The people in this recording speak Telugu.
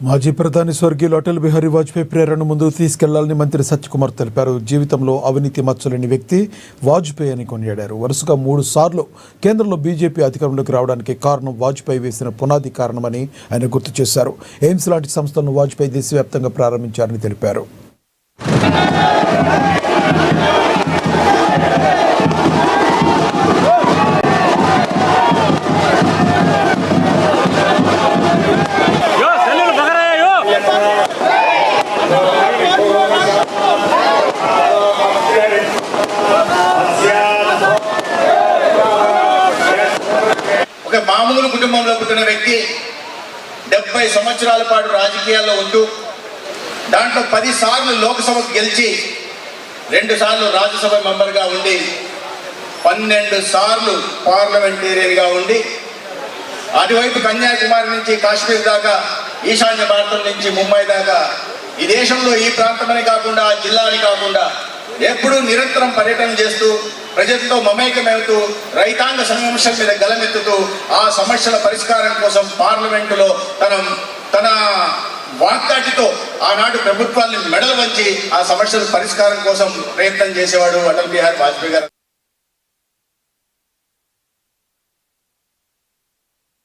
మాజీ ప్రధాని స్వర్గీయులు అటల్ బిహారీ వాజ్పేయి ప్రేరణ ముందుకు తీసుకెళ్లాలని మంత్రి సత్యకుమార్ తెలిపారు. జీవితంలో అవినీతి మచ్చలేని వ్యక్తి వాజ్పేయి అని కొనియాడారు. వరుసగా 3 సార్లు కేంద్రంలో బీజేపీ అధికారంలోకి రావడానికి కారణం వాజ్పేయి వేసిన పునాది కారణమని ఆయన గుర్తు చేశారు. ఎయిమ్స్ లాంటి సంస్థలను వాజ్పేయి దేశవ్యాప్తంగా ప్రారంభించారని తెలిపారు. ఒక మామూలు కుటుంబంలో పుట్టిన వ్యక్తి 70 సంవత్సరాల పాటు రాజకీయాల్లో ఉంటూ దాంట్లో 10 సార్లు లోక్సభకు గెలిచి 2 సార్లు రాజ్యసభ మెంబర్గా ఉండి 12 సార్లు పార్లమెంటేరియన్గా ఉండి అటువైపు కన్యాకుమారి నుంచి కాశ్మీర్ దాకా ఈశాన్య భారతం నుంచి ముంబై దాకా ఈ దేశంలో ఈ ప్రాంతమని కాకుండా ఆ జిల్లాని కాకుండా ఎప్పుడూ నిరంతరం పర్యటన చేస్తూ ప్రజలతో మమేకమవుతూ రైతాంగ సమస్యల మీద గలమెత్తుతూ ఆ సమస్యల పరిష్కారం కోసం పార్లమెంటులో తన వాగ్దాటితో ఆనాడు ప్రభుత్వాన్ని మెడలు వంచి ఆ సమస్యల పరిష్కారం కోసం ప్రయత్నం చేసేవాడు అటల్ బిహారీ వాజ్పేయి గారు.